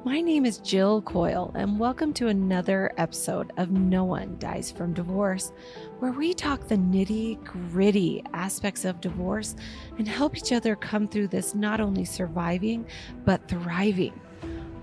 My name is Jill Coyle, and welcome to another episode of No One Dies from Divorce, where we talk the nitty-gritty aspects of divorce and help each other come through this not only surviving, but thriving.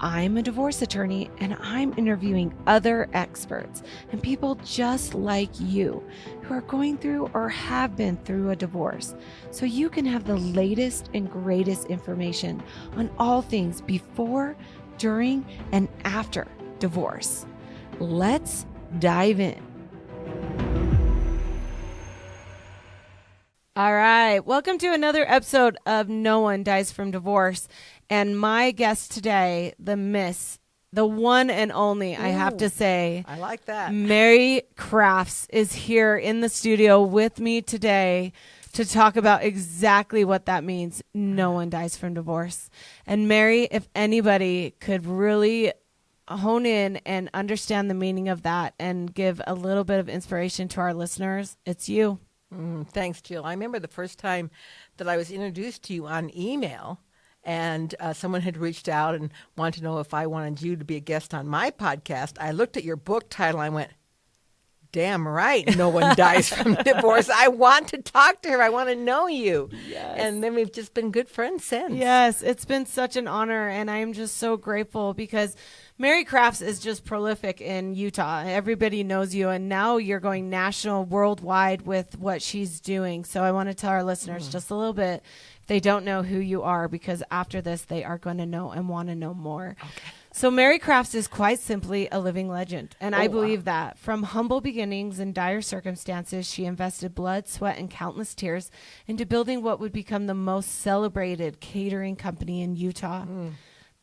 I'm a divorce attorney, and I'm interviewing other experts and people just like you who are going through or have been through a divorce, so you can have the latest and greatest information on all things before, during, and after divorce. Let's dive in. All right, welcome to another episode of No One Dies from Divorce. And my guest today, the one and only, I have to say, I like that. Mary Crafts is here in the studio with me today to talk about exactly what that means. No one dies from divorce. And Mary, if anybody could really hone in and understand the meaning of that and give a little bit of inspiration to our listeners, it's you. Thanks, Jill. I remember the first time that I was introduced to you on email, and someone had reached out and wanted to know if I wanted you to be a guest on my podcast. I looked at your book title and I went, damn right, no one dies from divorce. I want to talk to her. I want to know you. Yes. And then we've just been good friends since. Yes, it's been such an honor, and I'm just so grateful because Mary Crafts is just prolific in Utah. Everybody knows you, and now you're going national, worldwide with what she's doing. So I want to tell our listeners just a little bit, if they don't know who you are, because after this, they are going to know and want to know more. Okay. So Mary Crafts is quite simply a living legend, and I believe that. From humble beginnings and dire circumstances, she invested blood, sweat, and countless tears into building what would become the most celebrated catering company in Utah.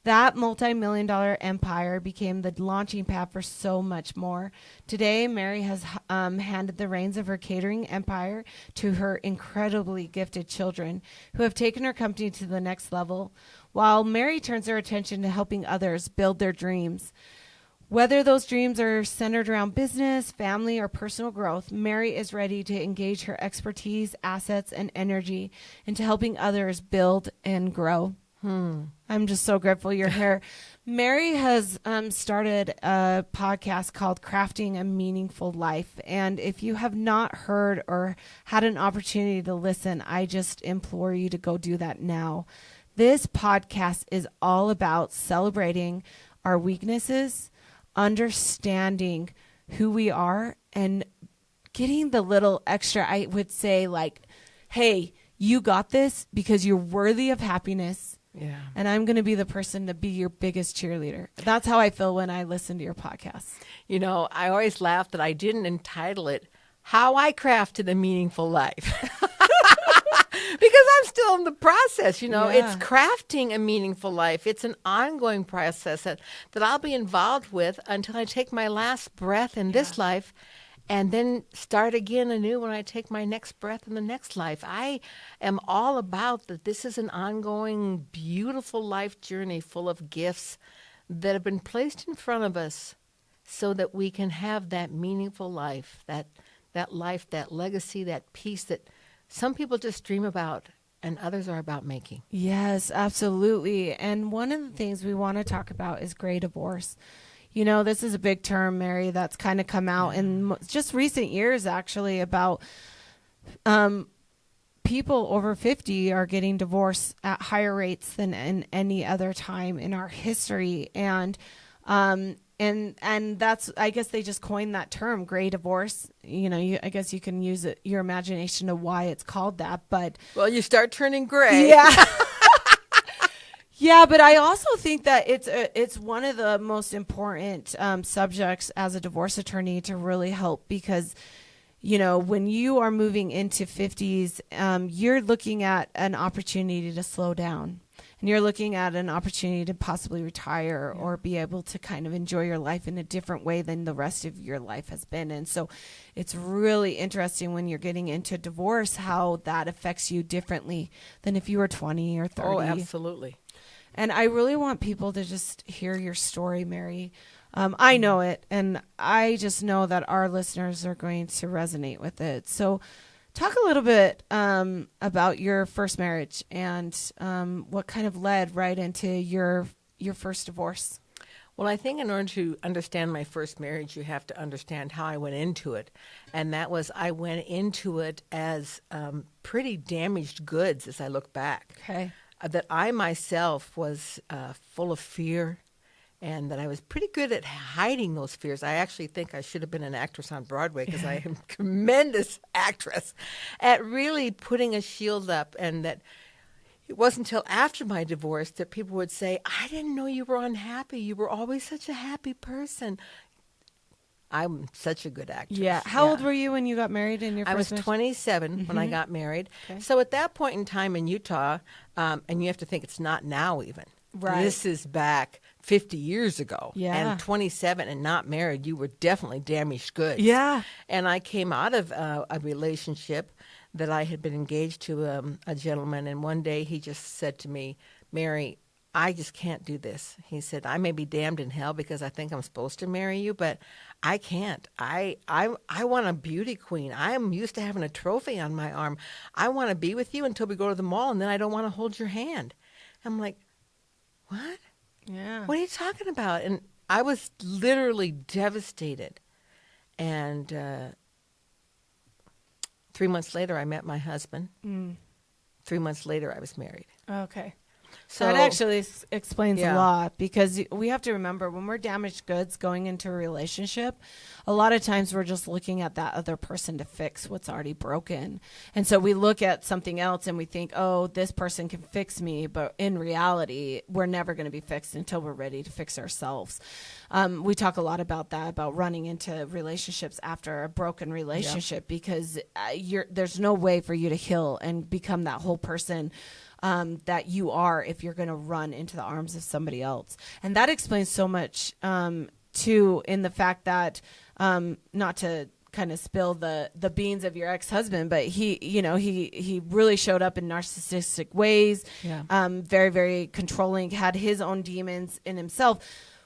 That multi-million-dollar empire became the launching pad for so much more. Today, Mary has handed the reins of her catering empire to her incredibly gifted children, who have taken her company to the next level, while Mary turns her attention to helping others build their dreams. Whether those dreams are centered around business, family, or personal growth, Mary is ready to engage her expertise, assets, and energy into helping others build and grow. I'm just so grateful you're here. Mary has started a podcast called Crafting a Meaningful Life. And if you have not heard or had an opportunity to listen, I just implore you to go do that now. This podcast is all about celebrating our weaknesses, understanding who we are, and getting the little extra, I would say, like, hey, you got this because you're worthy of happiness. Yeah. And I'm going to be the person to be your biggest cheerleader. That's how I feel when I listen to your podcast. You know, I always laugh that I didn't entitle it How I Crafted a Meaningful Life. Because I'm still in the process, It's crafting a meaningful life. It's an ongoing process that I'll be involved with until I take my last breath in this life, and then start again anew when I take my next breath in the next life. I am all about that. This is an ongoing, beautiful life journey full of gifts that have been placed in front of us so that we can have that meaningful life, that life, that legacy, that peace that some people just dream about and others are about making. Yes, absolutely. And one of the things we want to talk about is gray divorce. This is a big term, Mary, that's kind of come out in just recent years, actually, about people over 50 are getting divorced at higher rates than in any other time in our history. And that's, I guess they just coined that term, gray divorce. I guess you can use your imagination to why it's called that. But well, you start turning gray. Yeah. Yeah, but I also think that it's one of the most important subjects as a divorce attorney to really help, because, when you are moving into 50s, you're looking at an opportunity to slow down, and you're looking at an opportunity to possibly retire or be able to kind of enjoy your life in a different way than the rest of your life has been. And so it's really interesting when you're getting into divorce, how that affects you differently than if you were 20 or 30. Oh, absolutely. And I really want people to just hear your story, Mary. I know it, and I just know that our listeners are going to resonate with it. So talk a little bit about your first marriage and what kind of led right into your first divorce. Well, I think in order to understand my first marriage, you have to understand how I went into it. And that was, I went into it as pretty damaged goods as I look back. Okay. That I myself was full of fear, and that I was pretty good at hiding those fears. I actually think I should have been an actress on Broadway, because I am a tremendous actress at really putting a shield up. And that it wasn't until after my divorce that people would say, I didn't know you were unhappy. You were always such a happy person. I'm such a good actress. Yeah. How old were you when you got married in your first I was marriage? 27 when I got married. Okay. So at that point in time in Utah, and you have to think it's not now even. Right. This is back 50 years ago. Yeah. And 27 and not married, you were definitely damaged goods. Yeah. And I came out of a relationship that I had been engaged to a gentleman, and one day he just said to me, Mary, I just can't do this. He said, I may be damned in hell because I think I'm supposed to marry you, but I can't. I want a beauty queen. I'm used to having a trophy on my arm. I want to be with you until we go to the mall, and then I don't want to hold your hand. I'm like, what? Yeah. What are you talking about? And I was literally devastated. And 3 months later, I met my husband. 3 months later, I was married. Okay. So that actually explains a Yeah. lot, because we have to remember, when we're damaged goods going into a relationship, a lot of times we're just looking at that other person to fix what's already broken. And so we look at something else and we think, oh, this person can fix me. But in reality, we're never going to be fixed until we're ready to fix ourselves. We talk a lot about that, about running into relationships after a broken relationship, because there's no way for you to heal and become that whole person that you are if you're going to run into the arms of somebody else. And that explains so much, too, in the fact that, not to kind of spill the beans of your ex-husband, but he really showed up in narcissistic ways, very, very controlling, had his own demons in himself.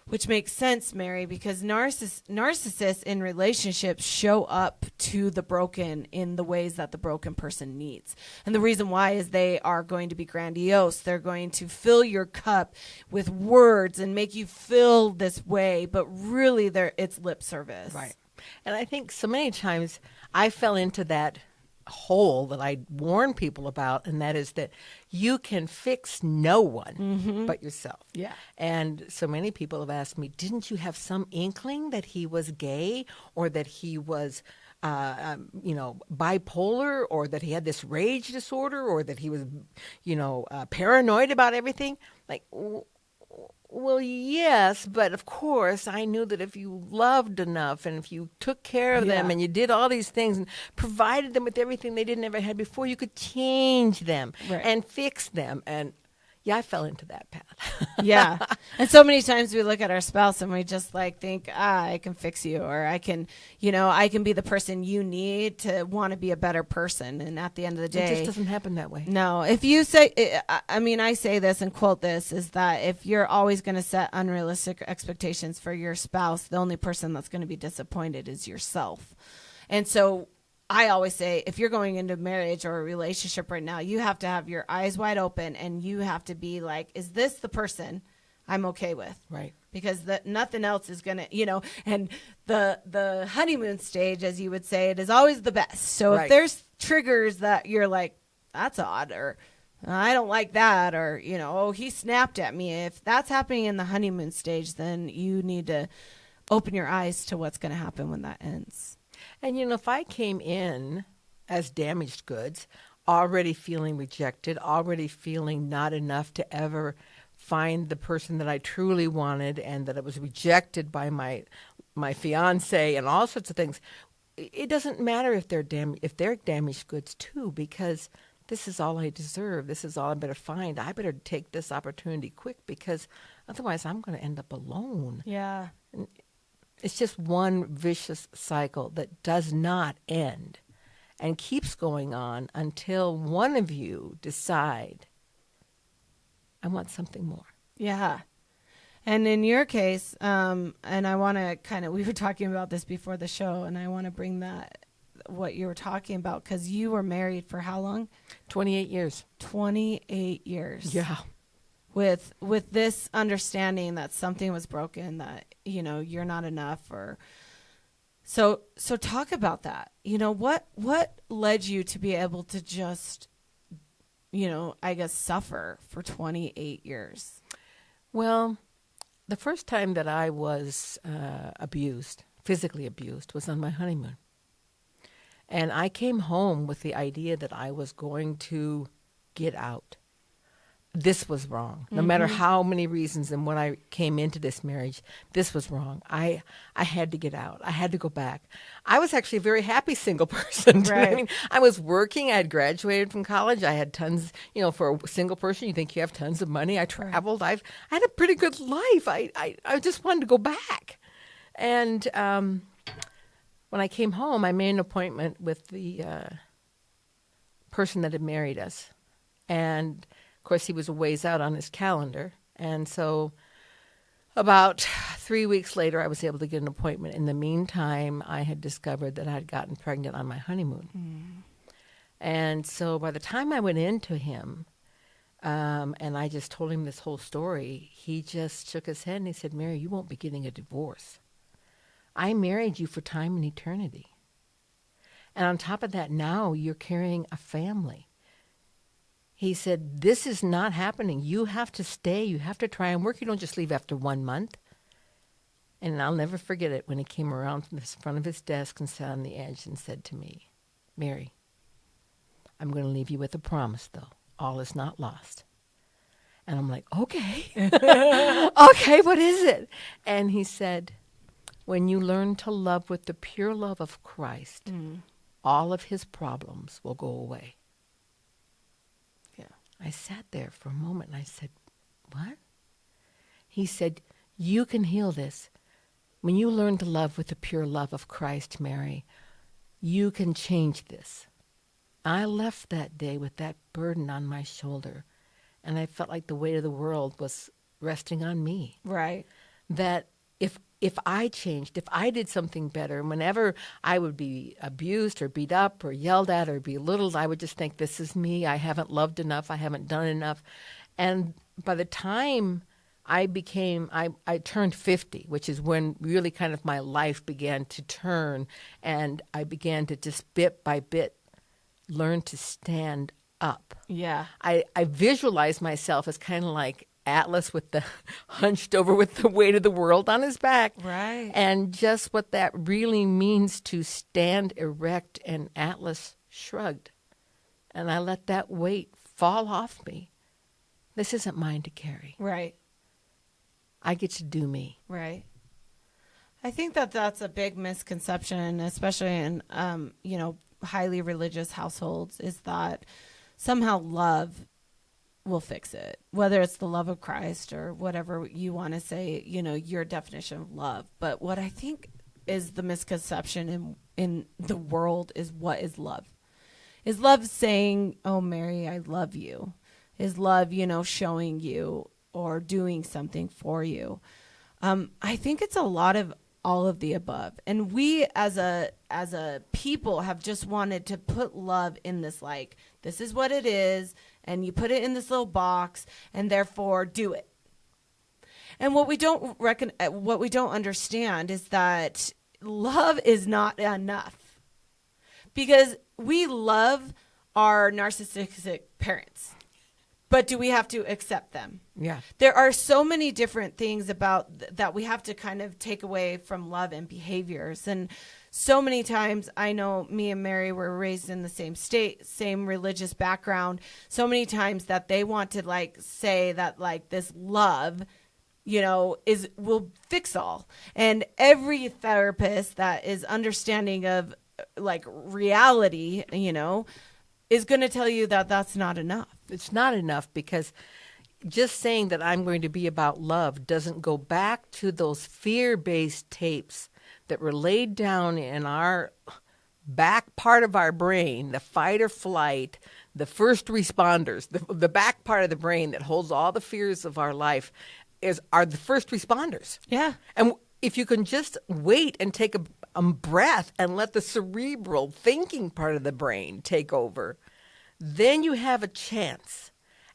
Which makes sense, Mary, because narcissists in relationships show up to the broken in the ways that the broken person needs. And the reason why is they are going to be grandiose. They're going to fill your cup with words and make you feel this way, but really it's lip service. Right. And I think so many times I fell into that hole that I warn people about, and that is that you can fix no one but yourself. Yeah. And so many people have asked me, didn't you have some inkling that he was gay, or that he was bipolar, or that he had this rage disorder, or that he was paranoid about everything? Like, well, yes, but of course I knew that if you loved enough, and if you took care of them, and you did all these things and provided them with everything they didn't ever had before, you could change them and fix them. And I fell into that path. Yeah. And so many times we look at our spouse and we just think, I can fix you, or I can be the person you need to want to be a better person. And at the end of the day, it just doesn't happen that way. No. If you say, I say this and quote this, is that if you're always going to set unrealistic expectations for your spouse, the only person that's going to be disappointed is yourself. And so I always say, if you're going into marriage or a relationship right now, you have to have your eyes wide open, and you have to be like, is this the person I'm okay with? Right. Because nothing else is going to, and the honeymoon stage, as you would say, it is always the best. So if there's triggers that you're like, that's odd, or I don't like that, or, oh, he snapped at me. If that's happening in the honeymoon stage, then you need to open your eyes to what's going to happen when that ends. And, if I came in as damaged goods, already feeling rejected, already feeling not enough to ever find the person that I truly wanted, and that it was rejected by my fiance and all sorts of things, it doesn't matter if they're damaged goods too, because this is all I deserve. This is all I better find. I better take this opportunity quick, because otherwise I'm going to end up alone. Yeah. And it's just one vicious cycle that does not end and keeps going on until one of you decide, I want something more. Yeah. And in your case, and I want to we were talking about this before the show, and I want to bring what you were talking about, because you were married for how long? 28 years. 28 years. Yeah. with this understanding that something was broken, that, you're not enough, or so talk about that. What led you to be able to just, I guess, suffer for 28 years? Well, the first time that I was physically abused, was on my honeymoon. And I came home with the idea that I was going to get out. This was wrong. No matter how many reasons and when I came into this marriage, this was wrong. I had to get out. I had to go back. I was actually a very happy single person. Right. I mean, I was working. I had graduated from college. I had tons, for a single person, you think you have tons of money. I traveled. I had a pretty good life. I just wanted to go back. And when I came home, I made an appointment with the person that had married us. And of course, he was a ways out on his calendar. And so about 3 weeks later, I was able to get an appointment. In the meantime, I had discovered that I had gotten pregnant on my honeymoon. And so by the time I went into him, and I just told him this whole story, he just shook his head and he said, "Mary, you won't be getting a divorce. I married you for time and eternity. And on top of that, now you're carrying a family." He said, "This is not happening. You have to stay. You have to try and work. You don't just leave after 1 month." And I'll never forget it when he came around from the front of his desk and sat on the edge and said to me, "Mary, I'm going to leave you with a promise, though. All is not lost." And I'm like, okay. Okay, what is it? And he said, "When you learn to love with the pure love of Christ, all of his problems will go away." I sat there for a moment and I said, "What?" He said, "You can heal this. When you learn to love with the pure love of Christ, Mary, you can change this." I left that day with that burden on my shoulder, and I felt like the weight of the world was resting on me. Right. That if I changed, if I did something better, whenever I would be abused or beat up or yelled at or belittled, I would just think, this is me. I haven't loved enough. I haven't done enough. And by the time I turned 50, which is when really kind of my life began to turn, and I began to just bit by bit learn to stand up. Yeah. I visualized myself as kind of like Atlas with the hunched over with the weight of the world on his back. Right. And just what that really means to stand erect, and Atlas shrugged. And I let that weight fall off me. This isn't mine to carry. Right. I get to do me. Right. I think that that's a big misconception, especially in, highly religious households, is that somehow love will fix it, whether it's the love of Christ or whatever you want to say, your definition of love. But what I think is the misconception in the world is, what is love? Is love saying, "Oh, Mary, I love you"? Is love, showing you or doing something for you? I think it's a lot of all of the above. And we as a people have just wanted to put love in this, like, this is what it is, and you put it in this little box, and therefore do it. And what we don't understand is that love is not enough, because we love our narcissistic parents. But do we have to accept them? Yeah. There are so many different things about that we have to kind of take away from love and behaviors. And so many times, I know me and Mary were raised in the same state, same religious background. So many times that they want to say that this love, will fix all. And every therapist that is understanding of reality, is going to tell you that that's not enough. It's not enough, because just saying that I'm going to be about love doesn't go back to those fear-based tapes that were laid down in our back part of our brain, the fight or flight, the first responders, the back part of the brain that holds all the fears of our life are the first responders. Yeah. And if you can just wait and take a breath and let the cerebral thinking part of the brain take over, then you have a chance.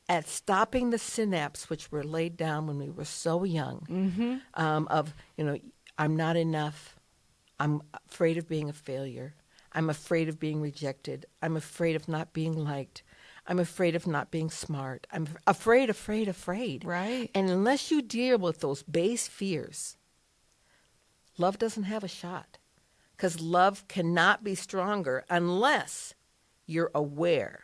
at stopping the synapse which were laid down when we were so young, of, I'm not enough. I'm afraid of being a failure. I'm afraid of being rejected. I'm afraid of not being liked. I'm afraid of not being smart. I'm afraid. Right. And unless you deal with those base fears, love doesn't have a shot. Because love cannot be stronger unless you're aware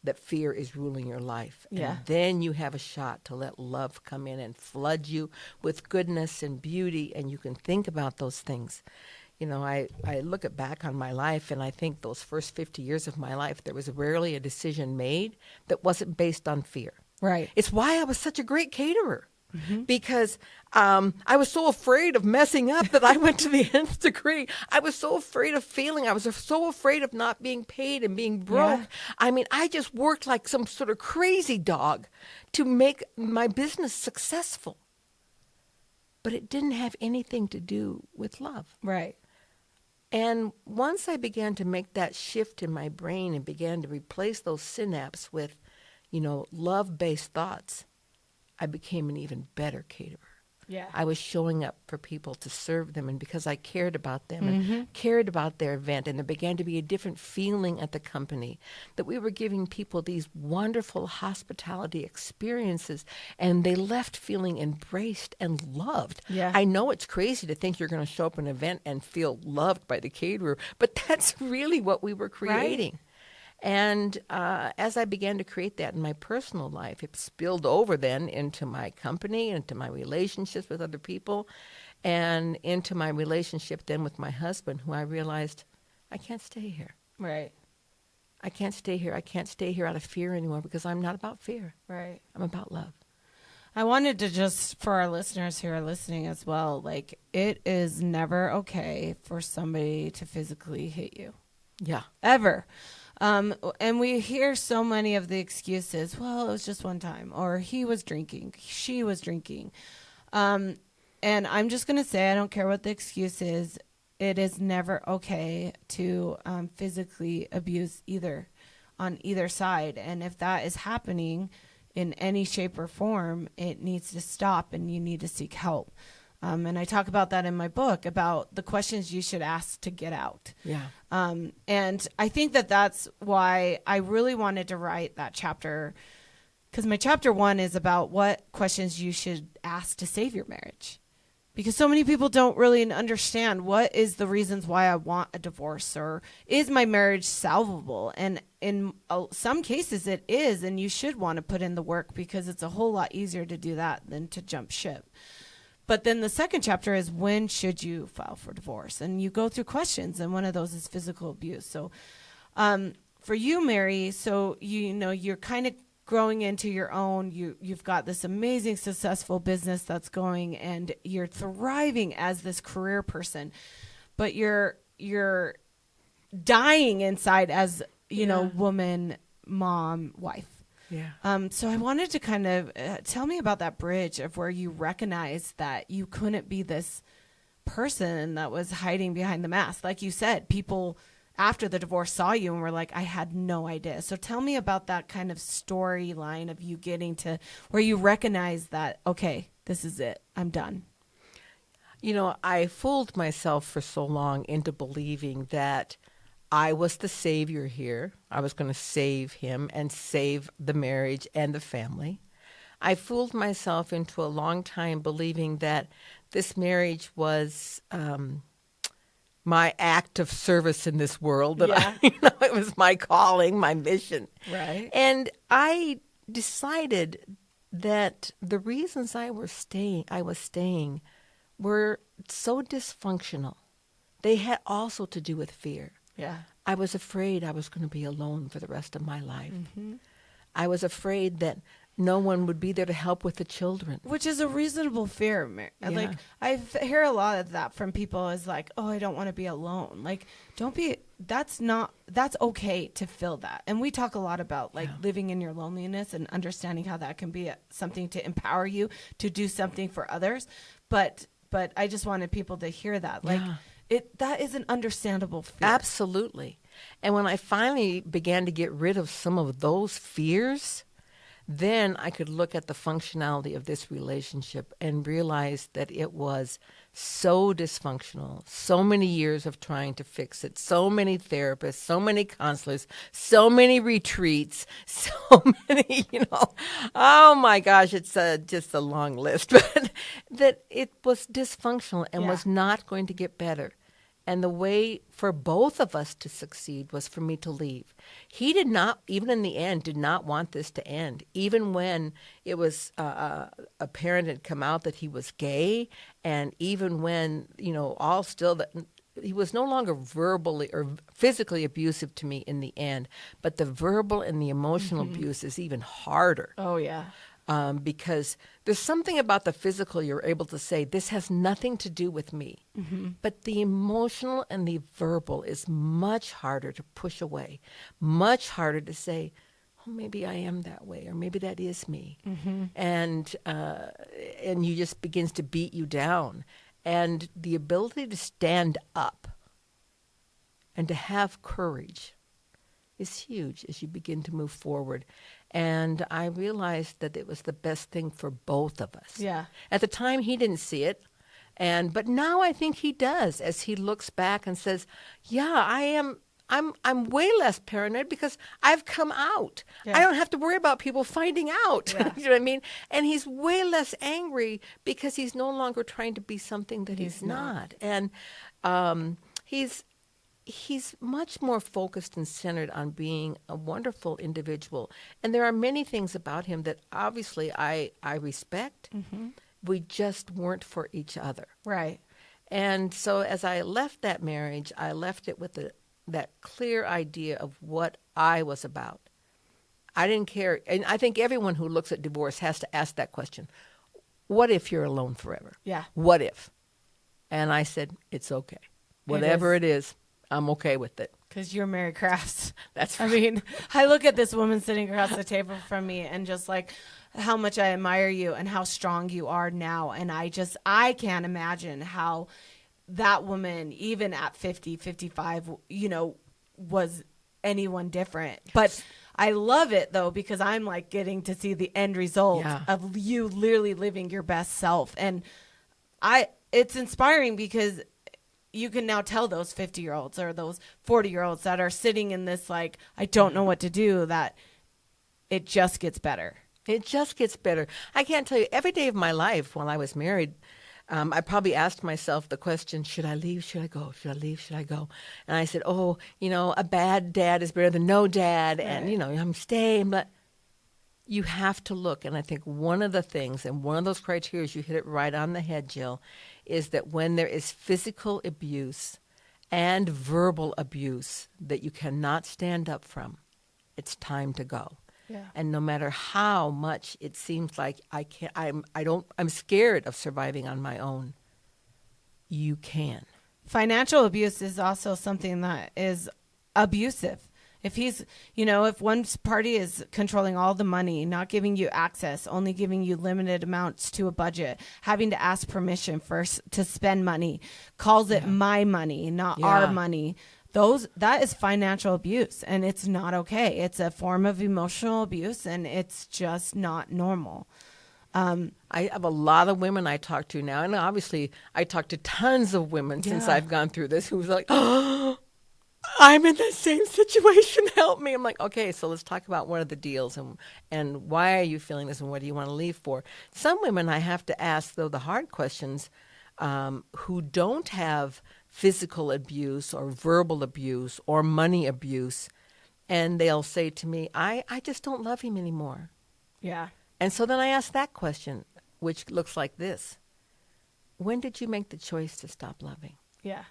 that fear is ruling your life. Yeah. And then you have a shot to let love come in and flood you with goodness and beauty, and you can think about those things. I look back on my life, and I think those first 50 years of my life, there was rarely a decision made that wasn't based on fear. Right. It's why I was such a great caterer. Because I was so afraid of messing up that I went to the nth degree. I was so afraid of failing. I was so afraid of not being paid and being broke. Yeah. I mean, I just worked like some sort of crazy dog to make my business successful. But it didn't have anything to do with love. Right. And once I began to make that shift in my brain and began to replace those synapses with, love-based thoughts, I became an even better caterer. Yeah. I was showing up for people to serve them, and because I cared about them and cared about their event, and there began to be a different feeling at the company, that we were giving people these wonderful hospitality experiences, and they left feeling embraced and loved. Yeah. I know it's crazy to think you're going to show up at an event and feel loved by the caterer, but that's really what we were creating. Right. And as I began to create that in my personal life, it spilled over then into my company, into my relationships with other people, and into my relationship then with my husband, who I realized, I can't stay here. Right. I can't stay here. I can't stay here out of fear anymore, because I'm not about fear. Right. I'm about love. I wanted to just, for our listeners who are listening as well, it is never okay for somebody to physically hit you. Yeah. Ever. And we hear so many of the excuses. Well, it was just one time, or he was drinking, she was drinking. And I'm just going to say, I don't care what the excuse is. It is never okay to physically abuse on either side. And if that is happening in any shape or form, it needs to stop, and you need to seek help. And I talk about that in my book, about the questions you should ask to get out. Yeah. And I think that's why I really wanted to write that chapter, because my chapter 1 is about what questions you should ask to save your marriage. Because so many people don't really understand what is the reasons why I want a divorce, or is my marriage salvable? And in some cases it is, and you should want to put in the work, because it's a whole lot easier to do that than to jump ship. But then the second chapter is, when should you file for divorce? And you go through questions, and one of those is physical abuse. So for you, Mary, so you're kind of growing into your own. You've got this amazing, successful business that's going, and you're thriving as this career person. But you're dying inside as, woman, mom, wife. Yeah. So I wanted to kind of tell me about that bridge of where you recognized that you couldn't be this person that was hiding behind the mask. Like you said, people after the divorce saw you and were like, I had no idea. So tell me about that kind of storyline of you getting to where you recognize that, okay, this is it. I'm done. I fooled myself for so long into believing that I was the savior here. I was going to save him and save the marriage and the family. I fooled myself into a long time believing that this marriage was my act of service in this world. That it was my calling, my mission. Right. And I decided that the reasons I was staying were so dysfunctional. They had also to do with fear. Yeah. I was afraid I was going to be alone for the rest of my life. Mm-hmm. I was afraid that no one would be there to help with the children. Which is a reasonable fear. Yeah. Like, I hear a lot of that from people is like, oh, I don't want to be alone. Like, that's okay to feel that. And we talk a lot about living in your loneliness and understanding how that can be something to empower you to do something for others. But I just wanted people to hear that. Like, that is an understandable fear. Absolutely. And when I finally began to get rid of some of those fears, then I could look at the functionality of this relationship and realize that it was so dysfunctional, so many years of trying to fix it, so many therapists, so many counselors, so many retreats, so many, oh my gosh, it's just a long list, but that it was dysfunctional and was not going to get better. And the way for both of us to succeed was for me to leave. He did not, even in the end, did not want this to end. Even when it was apparent had come out that he was gay, and even when, all still that he was no longer verbally or physically abusive to me in the end, but the verbal and the emotional abuse is even harder. Oh, yeah. Because there's something about the physical you're able to say, this has nothing to do with me. But the emotional and the verbal is much harder to push away, much harder to say, oh, maybe I am that way, or maybe that is me. And you just begins to beat you down. And the ability to stand up and to have courage is huge as you begin to move forward. And I realized that it was the best thing for both of us. Yeah. At the time, he didn't see it. But now I think he does, as he looks back and says, yeah, I'm way less paranoid because I've come out. Yeah. I don't have to worry about people finding out. Yeah. You know what I mean? And he's way less angry because he's no longer trying to be something that he's not. And he's much more focused and centered on being a wonderful individual. And there are many things about him that obviously I respect. We just weren't for each other. Right. And so as I left that marriage, I left it with that clear idea of what I was about. I didn't care. And I think everyone who looks at divorce has to ask that question. What if you're alone forever? Yeah. What if? And I said, it's okay. Whatever it is, I'm okay with it. Because you're Mary Crafts. That's right. I mean, I look at this woman sitting across the table from me and just like how much I admire you and how strong you are now. And I can't imagine how that woman, even at 50, 55, was anyone different. But I love it, though, because I'm like getting to see the end result of you literally living your best self. And it's inspiring because you can now tell those 50-year-olds or those 40-year-olds that are sitting in this, like, I don't know what to do, that it just gets better. It just gets better. I can't tell you, every day of my life while I was married, I probably asked myself the question, should I leave? Should I go? Should I leave? Should I go? And I said, a bad dad is better than no dad. Right. And, I'm staying. But you have to look. And I think one of the things, and one of those criteria, you hit it right on the head, Jill, is that when there is physical abuse and verbal abuse that you cannot stand up from, it's time to go. Yeah. And no matter how much it seems like I'm scared of surviving on my own, you can. Financial abuse is also something that is abusive. If if one party is controlling all the money, not giving you access, only giving you limited amounts to a budget, having to ask permission first to spend money, calls it my money, not our money. That is financial abuse, and it's not okay. It's a form of emotional abuse, and it's just not normal. I have a lot of women I talk to now, and obviously I talk to tons of women since I've gone through this who's like, oh, I'm in the same situation. Help me. I'm like, okay, so let's talk about what are the deals and why are you feeling this and what do you want to leave for? Some women I have to ask, though, the hard questions who don't have physical abuse or verbal abuse or money abuse, and they'll say to me, I just don't love him anymore. Yeah. And so then I ask that question, which looks like this. When did you make the choice to stop loving? Yeah.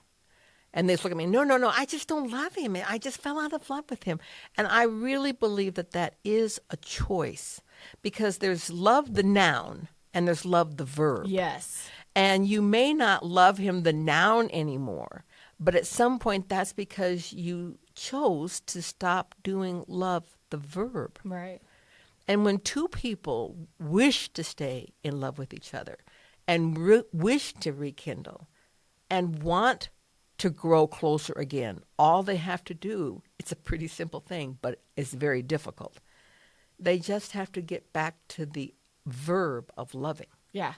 And they look at me, no, I just don't love him. I just fell out of love with him. And I really believe that is a choice because there's love, the noun, and there's love, the verb. Yes. And you may not love him, the noun, anymore. But at some point, that's because you chose to stop doing love, the verb. Right. And when two people wish to stay in love with each other and wish to rekindle and want to grow closer again, all they have to do, it's a pretty simple thing, but it's very difficult, They just have to get back to the verb of loving. Yeah.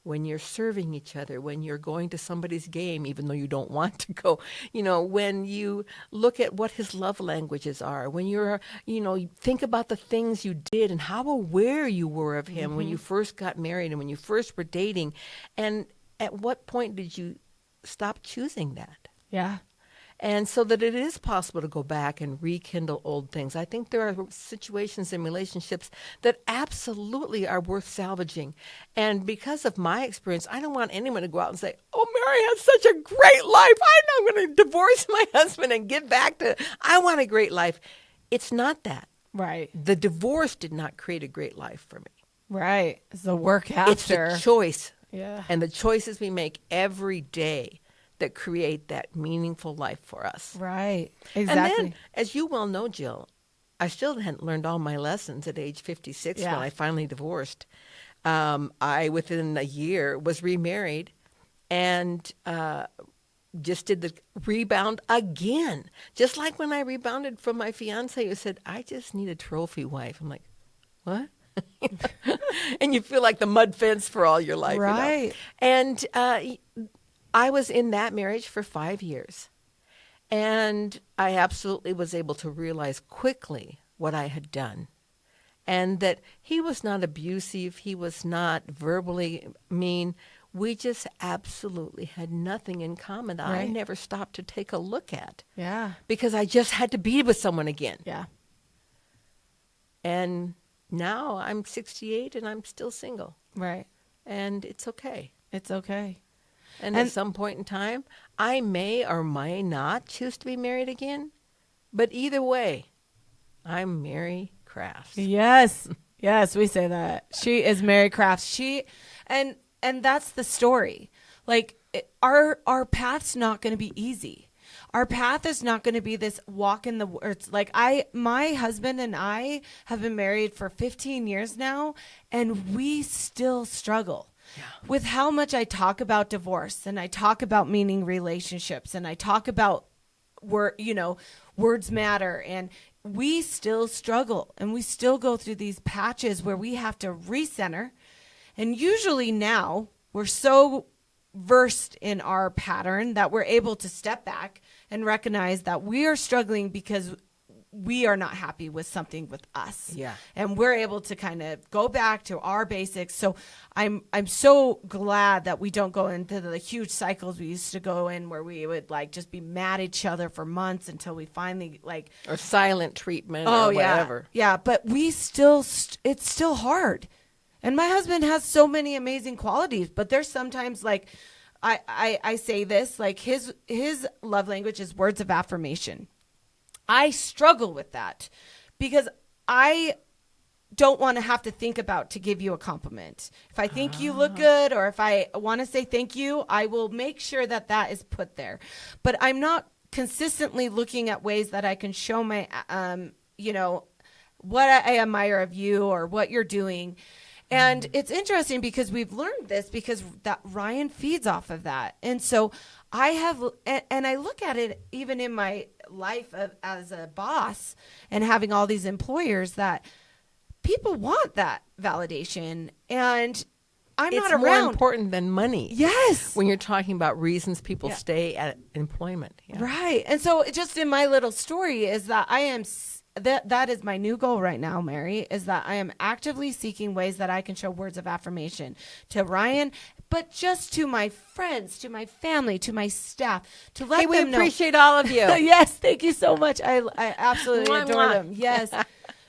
When you're serving each other, when you're going to somebody's game, even though you don't want to go, when you look at what his love languages are, when you're, you think about the things you did and how aware you were of him when you first got married and when you first were dating. And at what point did you stop choosing that? Yeah. And so that it is possible to go back and rekindle old things. I think there are situations in relationships that absolutely are worth salvaging. And because of my experience, I don't want anyone to go out and say, oh, Mary has such a great life. I'm going to divorce my husband and get back to, I want a great life. It's not that. Right. The divorce did not create a great life for me. Right. It's the work after. It's the choice. Yeah. And the choices we make every day that create that meaningful life for us. Right. Exactly. And then, as you well know, Jill, I still hadn't learned all my lessons at age 56 when I finally divorced. I, within a year, was remarried and just did the rebound again. Just like when I rebounded from my fiance who said, I just need a trophy wife. I'm like, what? And you feel like the mud fence for all your life. Right. And I was in that marriage for 5 years, and I absolutely was able to realize quickly what I had done, and that he was not abusive. He was not verbally mean. We just absolutely had nothing in common that I never stopped to take a look at. Yeah. Because I just had to be with someone again. Yeah. And now I'm 68 and I'm still single. Right. And it's okay. It's okay. And at some point in time, I may or may not choose to be married again. But either way, I'm Mary Crafts. Yes. Yes, we say that. She is Mary Crafts. And that's the story. Like our path's not going to be easy. Our path is not going to be this walk in the woods. Like my husband and I have been married for 15 years now, and we still struggle. Yeah. With how much I talk about divorce, and I talk about meaning relationships, and I talk about words matter, and we still struggle, and we still go through these patches where we have to recenter. And usually now we're so versed in our pattern that we're able to step back and recognize that we are struggling because we are not happy with something with us. Yeah. And we're able to kind of go back to our basics. So I'm so glad that we don't go into the huge cycles we used to go in where we would like just be mad at each other for months until we finally like. Or silent treatment or whatever. Yeah. But we still, it's still hard. And my husband has so many amazing qualities, but there's sometimes like, I say this, like his love language is words of affirmation. I struggle with that because I don't want to have to think about to give you a compliment. If I think you look good or if I want to say thank you, I will make sure that is put there. But I'm not consistently looking at ways that I can show my, what I admire of you or what you're doing. And it's interesting because we've learned this because that Ryan feeds off of that. And so I have, and I look at it even in my life as a boss and having all these employers that people want that validation. And I'm not around. It's more important than money. Yes. When you're talking about reasons people stay at employment. Yeah. Right. And so just in my little story is that I am that is my new goal right now, Mary, is that I am actively seeking ways that I can show words of affirmation to Ryan, but just to my friends, to my family, to my staff, to let them know. We appreciate all of you. Yes, thank you so much. I absolutely adore them. Yes,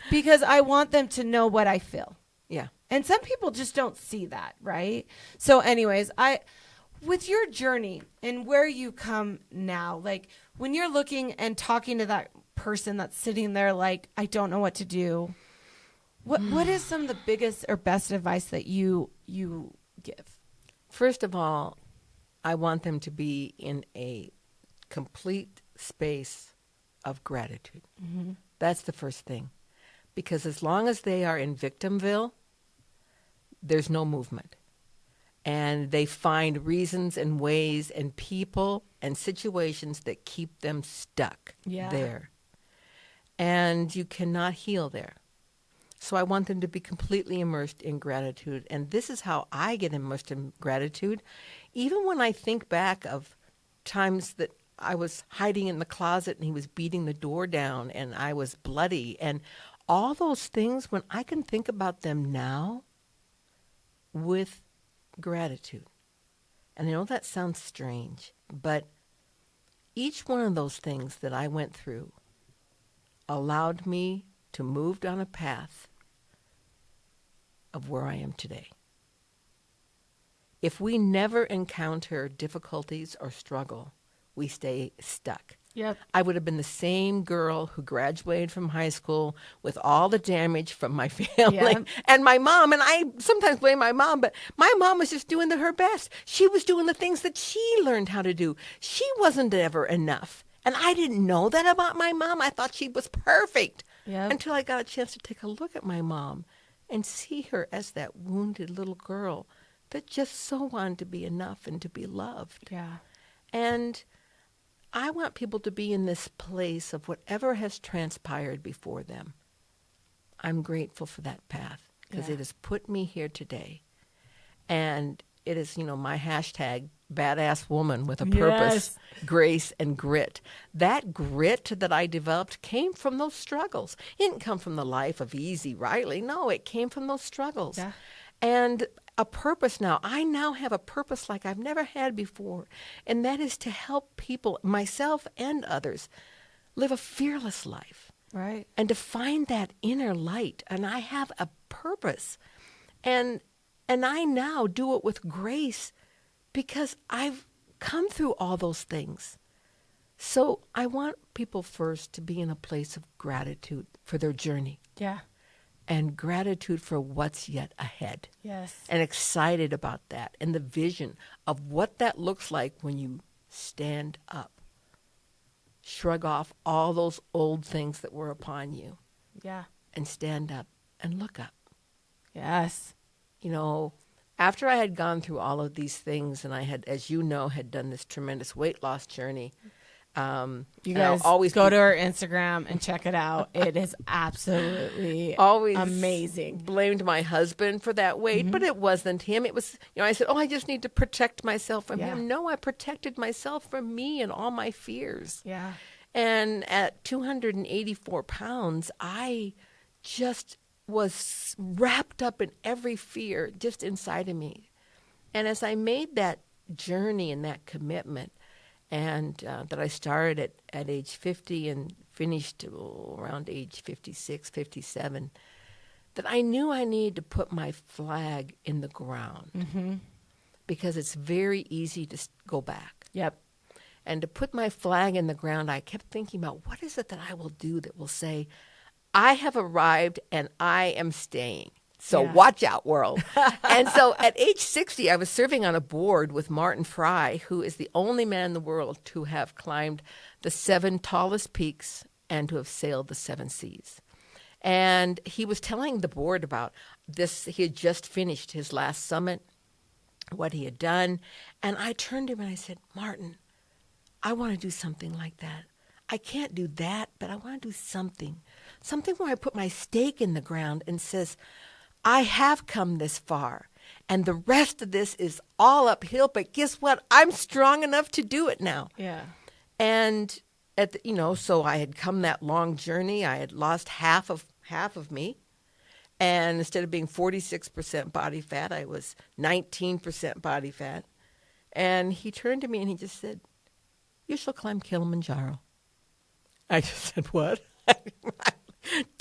because I want them to know what I feel. Yeah. And some people just don't see that, right? So anyways, with your journey and where you come now, like when you're looking and talking to that person that's sitting there like, I don't know what to do. What is some of the biggest or best advice that you give? First of all, I want them to be in a complete space of gratitude. Mm-hmm. That's the first thing. Because as long as they are in victimville, there's no movement. And they find reasons and ways and people and situations that keep them stuck there. And you cannot heal there. So I want them to be completely immersed in gratitude. And this is how I get immersed in gratitude. Even when I think back of times that I was hiding in the closet and he was beating the door down and I was bloody and all those things, when I can think about them now with gratitude. And I know that sounds strange, but each one of those things that I went through allowed me to move down a path of where I am today. If we never encounter difficulties or struggle, we stay stuck. Yep. I would have been the same girl who graduated from high school with all the damage from my family and my mom. And I sometimes blame my mom, but my mom was just doing her best. She was doing the things that she learned how to do. She wasn't ever enough. And I didn't know that about my mom. I thought she was perfect until I got a chance to take a look at my mom and see her as that wounded little girl that just so wanted to be enough and to be loved. Yeah. And I want people to be in this place of whatever has transpired before them. I'm grateful for that path because it has put me here today. And it is, my hashtag, badass woman with a purpose, grace, and grit. That grit that I developed came from those struggles. It didn't come from the life of easy Riley. No, it came from those struggles. Yeah. And a purpose now. I now have a purpose like I've never had before, and that is to help people, myself and others, live a fearless life. Right. And to find that inner light. And I have a purpose. And I now do it with grace because I've come through all those things. So I want people first to be in a place of gratitude for their journey. Yeah. And gratitude for what's yet ahead. Yes. And excited about that and the vision of what that looks like when you stand up. Shrug off all those old things that were upon you. Yeah. And stand up and look up. Yes. After I had gone through all of these things and I had, as you know, had done this tremendous weight loss journey. You guys always go to our Instagram and check it out. It is absolutely amazing. Blamed my husband for that weight, but it wasn't him. It was, I said, I just need to protect myself from him. No, I protected myself from me and all my fears. Yeah. And at 284 pounds, I just was wrapped up in every fear just inside of me. And as I made that journey and that commitment, and that I started at age 50 and finished around age 56, 57, that I knew I needed to put my flag in the ground because it's very easy to go back. Yep. And to put my flag in the ground, I kept thinking about what is it that I will do that will say, I have arrived and I am staying. So watch out, world. And so at age 60, I was serving on a board with Martin Fry, who is the only man in the world to have climbed the 7 tallest peaks and to have sailed the 7 seas. And he was telling the board about this. He had just finished his last summit, what he had done. And I turned to him and I said, Martin, I want to do something like that. I can't do that, but I want to do something where I put my stake in the ground and says, I have come this far, and the rest of this is all uphill, but guess what? I'm strong enough to do it now. Yeah. And, so I had come that long journey. I had lost half of me, and instead of being 46% body fat, I was 19% body fat. And he turned to me and he just said, you shall climb Kilimanjaro. I just said, what?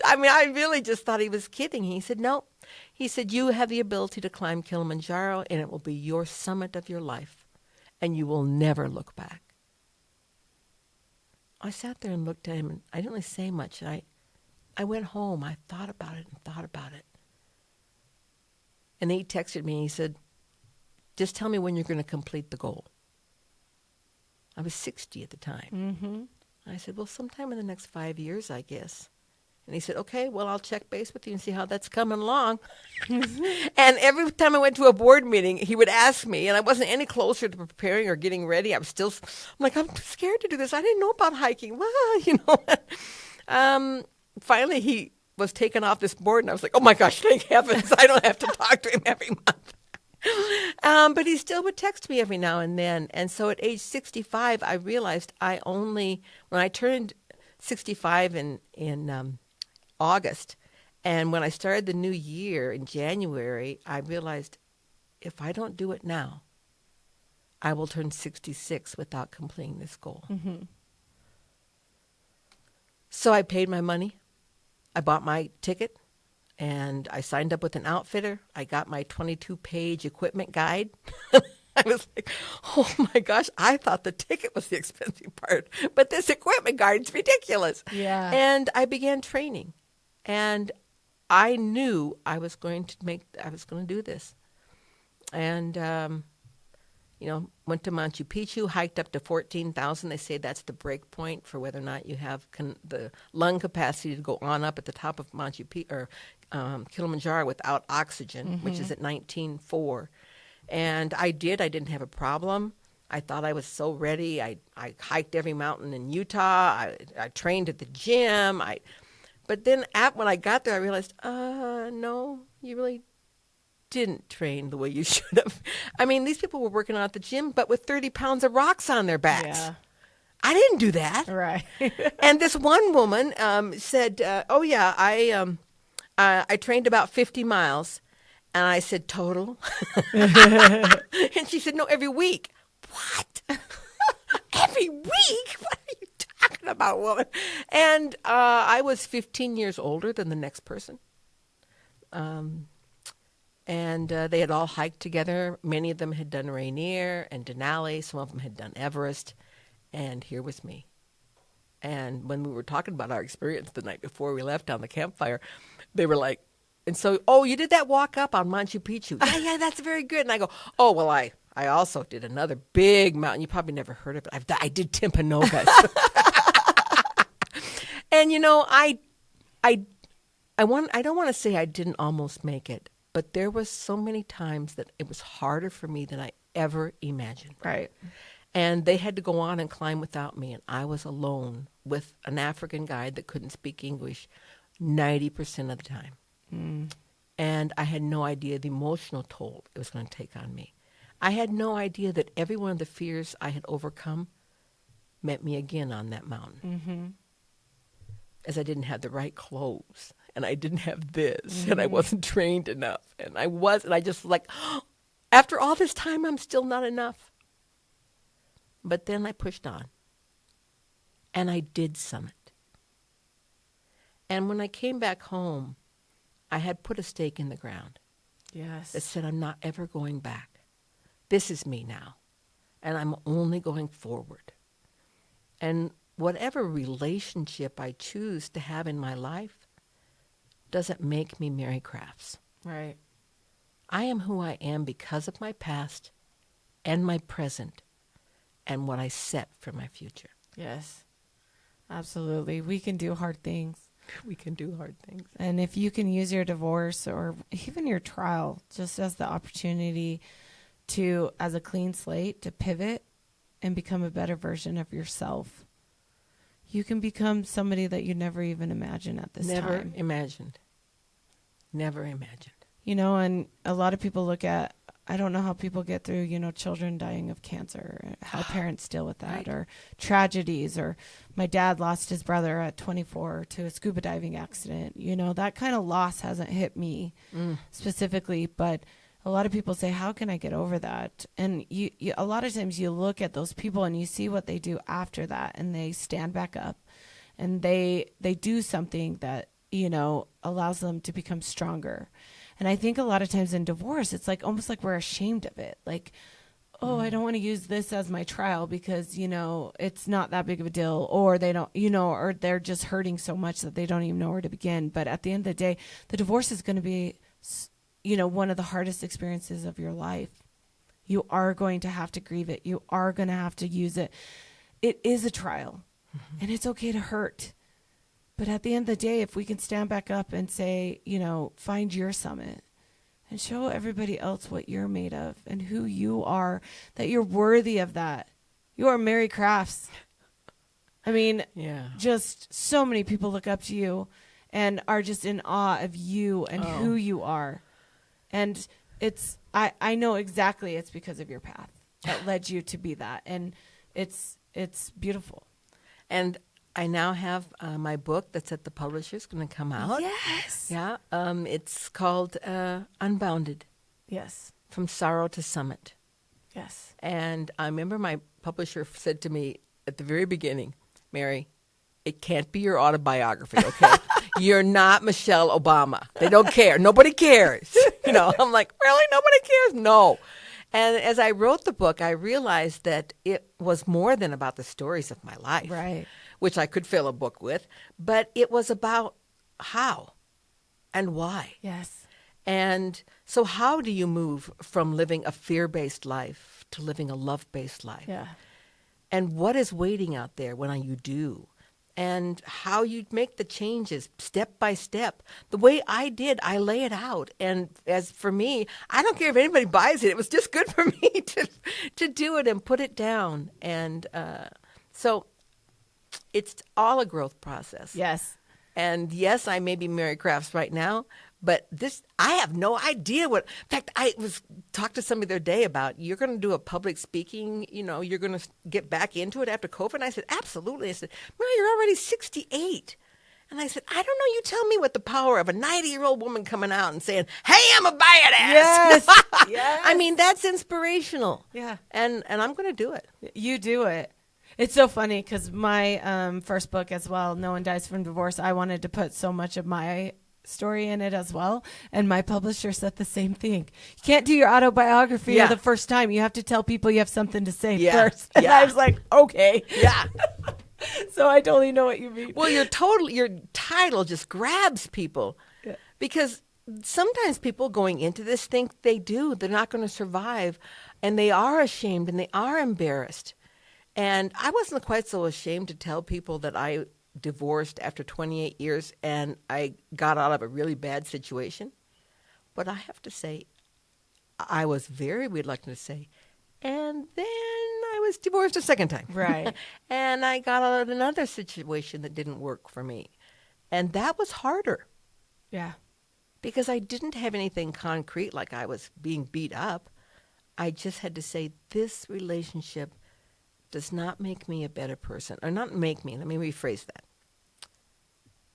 I really just thought he was kidding. He said, no. He said, you have the ability to climb Kilimanjaro, and it will be your summit of your life, and you will never look back. I sat there and looked at him, and I didn't really say much. I went home. I thought about it. And then he texted me, and he said, just tell me when you're going to complete the goal. I was 60 at the time. I said, well, sometime in the next 5 years, I guess. And he said, okay, well, I'll check base with you and see how that's coming along. And every time I went to a board meeting, he would ask me, and I wasn't any closer to preparing or getting ready. I'm like, I'm scared to do this. I didn't know about hiking. Well, Finally, he was taken off this board, and I was like, oh my gosh, thank heavens, I don't have to talk to him every month. But he still would text me every now and then. And so at age 65, I realized when I turned 65 in August, and when I started the new year in January, I realized if I don't do it now, I will turn 66 without completing this goal. Mm-hmm. So I paid my money. I bought my ticket, and I signed up with an outfitter. I got my 22-page equipment guide. I was like, oh my gosh, I thought the ticket was the expensive part, but this equipment guide's ridiculous. Yeah. And I began training, and I knew I was going to do this. And, went to Machu Picchu, hiked up to 14,000. They say that's the break point for whether or not you have the lung capacity to go on up at the top of Machu Picchu or Kilimanjaro without oxygen, which is at 19.4. And I did. I didn't have a problem. I thought I was so ready. I hiked every mountain in Utah. I trained at the gym. But then when I got there, I realized, no, you really didn't train the way you should have. I mean, these people were working out at the gym, but with 30 pounds of rocks on their backs. Yeah. I didn't do that. Right. And this one woman said, oh, yeah, I trained about 50 miles. And I said, total? And she said, no, every week. What? Every week? What are you talking about, woman? And I was 15 years older than the next person. And they had all hiked together. Many of them had done Rainier and Denali. Some of them had done Everest. And here was me. And when we were talking about our experience the night before we left on the campfire, they were like, and so, oh, you did that walk up on Machu Picchu. Yeah, that's very good. And I go, oh, well, I also did another big mountain. You probably never heard of it. I did Timpanogos. And, I don't want to say I didn't almost make it, but there was so many times that it was harder for me than I ever imagined. Right. And they had to go on and climb without me, and I was alone with an African guide that couldn't speak English 90% of the time. Mm. And I had no idea the emotional toll it was going to take on me. I had no idea that every one of the fears I had overcome met me again on that mountain. Mm-hmm. As I didn't have the right clothes, and I didn't have this, and I wasn't trained enough, and I just like, oh, after all this time, I'm still not enough. But then I pushed on, and I did summit. And when I came back home, I had put a stake in the ground. Yes. That said, I'm not ever going back. This is me now, and I'm only going forward. And whatever relationship I choose to have in my life doesn't make me Mary Crafts. Right. I am who I am because of my past and my present and what I set for my future. Yes, absolutely. We can do hard things. We can do hard things. And if you can use your divorce or even your trial just as the opportunity to, as a clean slate, to pivot and become a better version of yourself, you can become somebody that you never even imagined at this time. Never imagined. And a lot of people look at, I don't know how people get through, children dying of cancer, how parents deal with that, right. Or tragedies, or my dad lost his brother at 24 to a scuba diving accident. That kind of loss hasn't hit me specifically, but a lot of people say, how can I get over that? And you a lot of times you look at those people and you see what they do after that, and they stand back up and they do something that, allows them to become stronger. And I think a lot of times in divorce, it's like almost like we're ashamed of it. Like, oh, I don't want to use this as my trial because, it's not that big of a deal, or they don't, or they're just hurting so much that they don't even know where to begin. But at the end of the day, the divorce is going to be, one of the hardest experiences of your life. You are going to have to grieve it. You are going to have to use it. It is a trial, and it's okay to hurt. But at the end of the day, if we can stand back up and say, find your summit and show everybody else what you're made of and who you are, that you're worthy of that. You are Mary Crafts. I mean, just so many people look up to you. and are just in awe of you and who you are. And I know exactly it's because of your path that led you to be that. And it's beautiful. And I now have my book that's at the publisher's going to come out. Yes. Yeah. It's called Unbounded. Yes. From Sorrow to Summit. Yes. And I remember my publisher said to me at the very beginning, Mary, it can't be your autobiography, okay? You're not Michelle Obama. They don't care. Nobody cares. I'm like, really? Nobody cares? No. And as I wrote the book, I realized that it was more than about the stories of my life, Right. which I could fill a book with, but it was about how and why. Yes. And so how do you move from living a fear-based life to living a love-based life? Yeah. And what is waiting out there when you do? And how you make the changes step by step. The way I did, I lay it out. And as for me, I don't care if anybody buys it. It was just good for me to do it and put it down. And so it's all a growth process. Yes. And yes, I may be Mary Crafts right now, but I have no idea what. In fact, I was talked to somebody the other day about, you're going to do a public speaking, you're going to get back into it after COVID. And I said, absolutely. I said, Mary, you're already 68. And I said, I don't know. You tell me what the power of a 90-year-old woman coming out and saying, hey, I'm a badass. Yes. Yes. I mean, that's inspirational. Yeah. And I'm going to do it. You do it. It's so funny because my first book as well, No One Dies from Divorce, I wanted to put so much of my story in it as well. And my publisher said the same thing. You can't do your autobiography the first time. You have to tell people you have something to say first. And I was like, okay. Yeah. So I totally know what you mean. Well, your title just grabs people because sometimes people going into this think they're not going to survive, and they are ashamed and they are embarrassed. And I wasn't quite so ashamed to tell people that I divorced after 28 years and I got out of a really bad situation. But I have to say, I was very reluctant to say, and then I was divorced a second time. Right. And I got out of another situation that didn't work for me. And that was harder. Yeah. Because I didn't have anything concrete, like I was being beat up. I just had to say, this relationship does not make me a better person. Or not make me, let me rephrase that.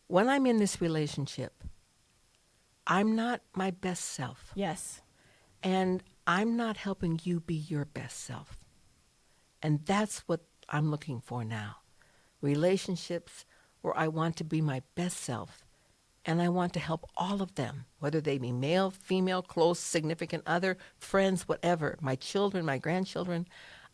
When I'm in this relationship, I'm not my best self. Yes. And I'm not helping you be your best self. And that's what I'm looking for now. Relationships where I want to be my best self. And I want to help all of them, whether they be male, female, close, significant other, friends, whatever, my children, my grandchildren.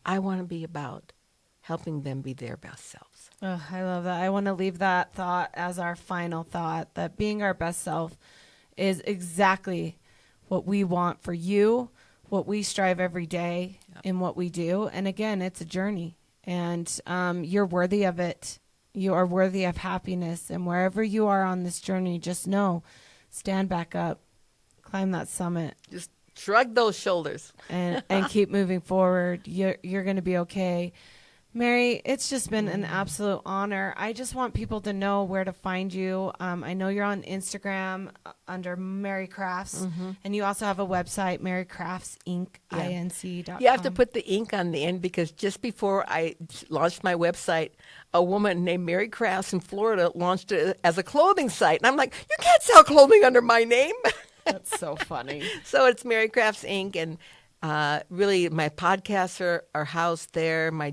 I want to be about helping them be their best selves. Oh, I love that. I want to leave that thought as our final thought, that being our best self is exactly what we want for you, what we strive every day in what we do. And again, it's a journey, and you're worthy of it. You are worthy of happiness. And wherever you are on this journey, just know, stand back up, climb that summit. Just shrug those shoulders. and keep moving forward. You're going to be okay. Mary, it's just been an absolute honor. I just want people to know where to find you. I know you're on Instagram under Mary Crafts, and you also have a website, marycraftsinc.com. You have to put the ink on the end, because just before I launched my website, a woman named Mary Crafts in Florida launched it as a clothing site. And I'm like, you can't sell clothing under my name. That's so funny. So it's Mary Crafts Inc. And really, my podcasts are housed there, my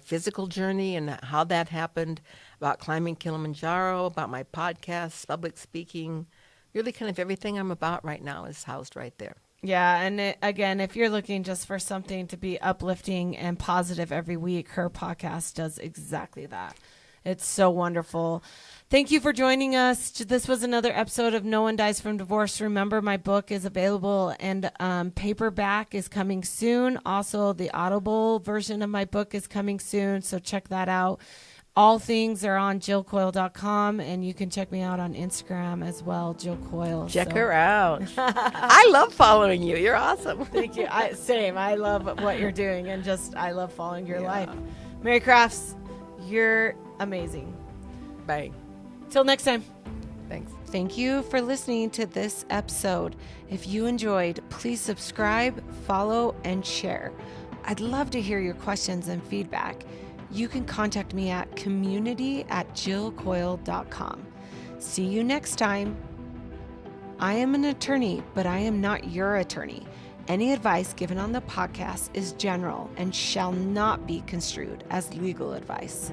physical journey and how that happened, about climbing Kilimanjaro, about my podcasts, public speaking. Really kind of everything I'm about right now is housed right there. Yeah, and again, if you're looking just for something to be uplifting and positive every week, her podcast does exactly that. It's so wonderful. Thank you for joining us. This was another episode of No One Dies from Divorce. Remember, my book is available, and paperback is coming soon. Also, the Audible version of my book is coming soon, so check that out. All things are on jillcoyle.com, and you can check me out on Instagram as well, Jill Coyle. Check her out. I love following you. You're awesome. Thank you. Same. I love what you're doing, and I love following your life. Mary Crafts, you're amazing. Bye. Till next time. Thanks. Thank you for listening to this episode. If you enjoyed, please subscribe, follow, and share. I'd love to hear your questions and feedback. You can contact me at community@jillcoyle.com. See you next time. I am an attorney, but I am not your attorney. Any advice given on the podcast is general and shall not be construed as legal advice.